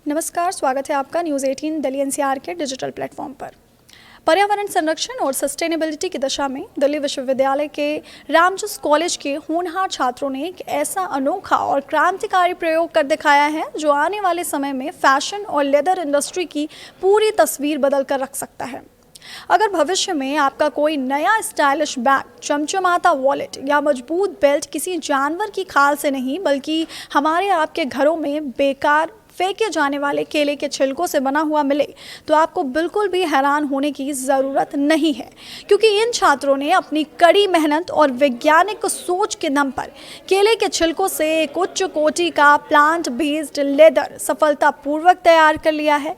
नमस्कार, स्वागत है आपका न्यूज़ 18 दिल्ली एनसीआर के डिजिटल प्लेटफॉर्म पर। पर्यावरण संरक्षण और सस्टेनेबिलिटी की दिशा में दिल्ली विश्वविद्यालय के रामजस कॉलेज के होनहार छात्रों ने एक ऐसा अनोखा और क्रांतिकारी प्रयोग कर दिखाया है जो आने वाले समय में फैशन और लेदर इंडस्ट्री की पूरी तस्वीर बदल कर रख सकता है। अगर भविष्य में आपका कोई नया स्टाइलिश बैग, चमचमाता वॉलेट या मजबूत बेल्ट किसी जानवर की खाल से नहीं बल्कि हमारे आपके घरों में बेकार फेंके जाने वाले केले के छिलकों से बना हुआ मिले तो आपको बिल्कुल भी हैरान होने की ज़रूरत नहीं है, क्योंकि इन छात्रों ने अपनी कड़ी मेहनत और वैज्ञानिक सोच के दम पर केले के छिलकों से एक उच्च कोटि का प्लांट बेस्ड लेदर सफलतापूर्वक तैयार कर लिया है।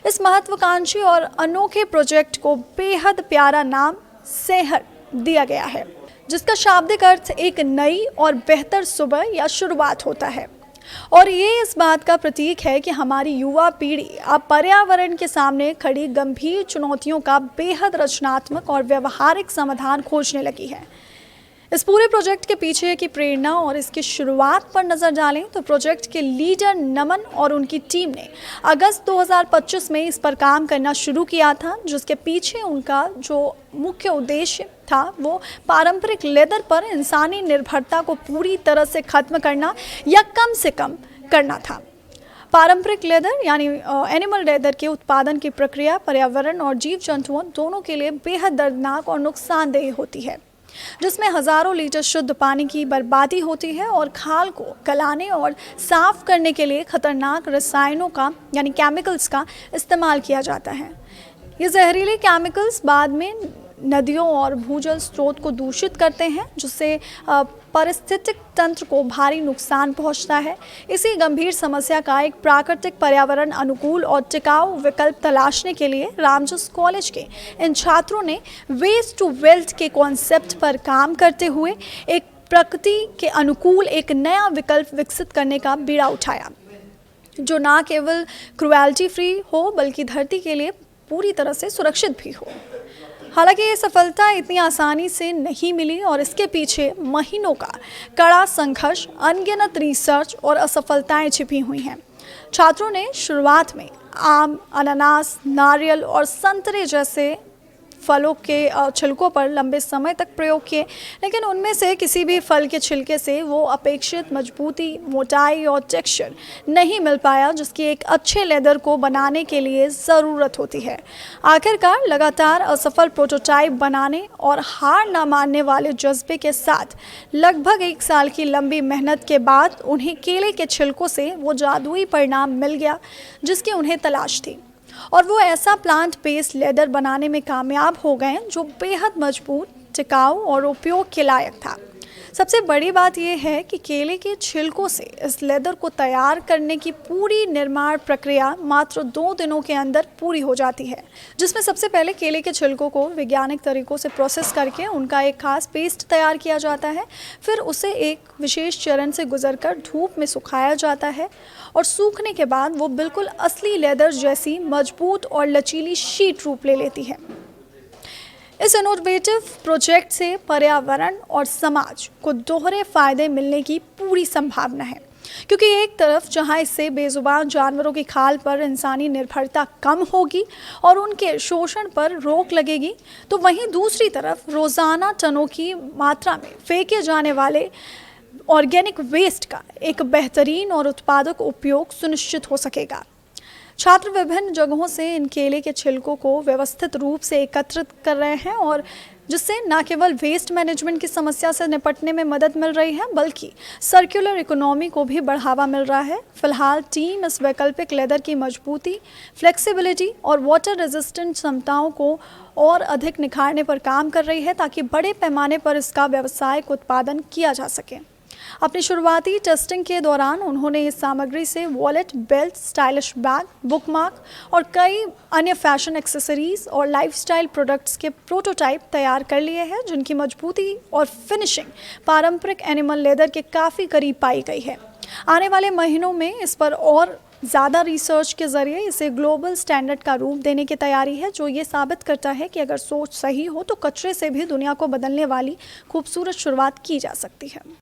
इस महत्वाकांक्षी और अनोखे प्रोजेक्ट को बेहद प्यारा नाम सेहर दिया गया है, जिसका शाब्दिक अर्थ एक नई और बेहतर सुबह या शुरुआत होता है। और ये इस बात का प्रतीक है कि हमारी युवा पीढ़ी अब पर्यावरण के सामने खड़ी गंभीर चुनौतियों का बेहद रचनात्मक और व्यवहारिक समाधान खोजने लगी है। इस पूरे प्रोजेक्ट के पीछे की प्रेरणा और इसकी शुरुआत पर नज़र डालें तो प्रोजेक्ट के लीडर नमन और उनकी टीम ने अगस्त 2025 में इस पर काम करना शुरू किया था, जिसके पीछे उनका जो मुख्य उद्देश्य था वो पारंपरिक लेदर पर इंसानी निर्भरता को पूरी तरह से खत्म करना या कम से कम करना था। पारंपरिक लेदर यानी एनिमल लेदर के उत्पादन की प्रक्रिया पर्यावरण और जीव जंतुओं दोनों के लिए बेहद दर्दनाक और नुकसानदेह होती है, जिसमें हजारों लीटर शुद्ध पानी की बर्बादी होती है और खाल को गलाने और साफ करने के लिए खतरनाक रसायनों का यानी केमिकल्स का इस्तेमाल किया जाता है। ये जहरीले केमिकल्स बाद में नदियों और भूजल स्रोत को दूषित करते हैं, जिससे पारिस्थितिक तंत्र को भारी नुकसान पहुंचता है। इसी गंभीर समस्या का एक प्राकृतिक पर्यावरण अनुकूल और टिकाऊ विकल्प तलाशने के लिए रामजस कॉलेज के इन छात्रों ने वेस्ट टू वेल्थ के कॉन्सेप्ट पर काम करते हुए एक प्रकृति के अनुकूल एक नया विकल्प विकसित करने का बीड़ा उठाया, जो न केवल क्रुएल्टी फ्री हो बल्कि धरती के लिए पूरी तरह से सुरक्षित भी हो। हालांकि ये सफलता इतनी आसानी से नहीं मिली और इसके पीछे महीनों का कड़ा संघर्ष, अनगिनत रिसर्च और असफलताएं छिपी हुई हैं। छात्रों ने शुरुआत में आम, अनानास, नारियल और संतरे जैसे फलों के छिलकों पर लंबे समय तक प्रयोग किए, लेकिन उनमें से किसी भी फल के छिलके से वो अपेक्षित मजबूती, मोटाई और टेक्सचर नहीं मिल पाया जिसकी एक अच्छे लेदर को बनाने के लिए ज़रूरत होती है। आखिरकार लगातार असफल प्रोटोटाइप बनाने और हार ना मानने वाले जज्बे के साथ लगभग 1 साल की लंबी मेहनत के बाद उन्हें केले के छिलकों से वो जादुई परिणाम मिल गया जिसकी उन्हें तलाश थी, और वो ऐसा प्लांट बेस्ड लेदर बनाने में कामयाब हो गए जो बेहद मजबूत, टिकाऊ और उपयोग के लायक था। सबसे बड़ी बात यह है कि केले के छिलकों से इस लेदर को तैयार करने की पूरी निर्माण प्रक्रिया मात्र 2 दिनों के अंदर पूरी हो जाती है, जिसमें सबसे पहले केले के छिलकों को वैज्ञानिक तरीकों से प्रोसेस करके उनका एक खास पेस्ट तैयार किया जाता है। फिर उसे एक विशेष चरण से गुजरकर धूप में सुखाया जाता है और सूखने के बाद वो बिल्कुल असली लेदर जैसी मजबूत और लचीली शीट रूप ले लेती है। इस इनोवेटिव प्रोजेक्ट से पर्यावरण और समाज को दोहरे फायदे मिलने की पूरी संभावना है, क्योंकि एक तरफ जहां इससे बेजुबान जानवरों की खाल पर इंसानी निर्भरता कम होगी और उनके शोषण पर रोक लगेगी, तो वहीं दूसरी तरफ रोज़ाना टनों की मात्रा में फेंके जाने वाले ऑर्गेनिक वेस्ट का एक बेहतरीन और उत्पादक उपयोग सुनिश्चित हो सकेगा। छात्र विभिन्न जगहों से इन केले के छिलकों को व्यवस्थित रूप से एकत्रित कर रहे हैं, और जिससे न केवल वेस्ट मैनेजमेंट की समस्या से निपटने में मदद मिल रही है बल्कि सर्कुलर इकोनॉमी को भी बढ़ावा मिल रहा है। फिलहाल टीम इस वैकल्पिक लेदर की मजबूती, फ्लेक्सिबिलिटी और वाटर रेजिस्टेंट क्षमताओं को और अधिक निखारने पर काम कर रही है ताकि बड़े पैमाने पर इसका व्यावसायिक उत्पादन किया जा सके। अपनी शुरुआती टेस्टिंग के दौरान उन्होंने इस सामग्री से wallet, belt, stylish bag, bookmark और कई अन्य फैशन एक्सेसरीज और लाइफस्टाइल प्रोडक्ट्स के प्रोटोटाइप तैयार कर लिए हैं, जिनकी मजबूती और फिनिशिंग पारंपरिक एनिमल लेदर के काफ़ी करीब पाई गई है। आने वाले महीनों में इस पर और ज़्यादा रिसर्च के ज़रिए इसे ग्लोबल स्टैंडर्ड का रूप देने की तैयारी है, जो ये साबित करता है कि अगर सोच सही हो तो कचरे से भी दुनिया को बदलने वाली खूबसूरत शुरुआत की जा सकती है।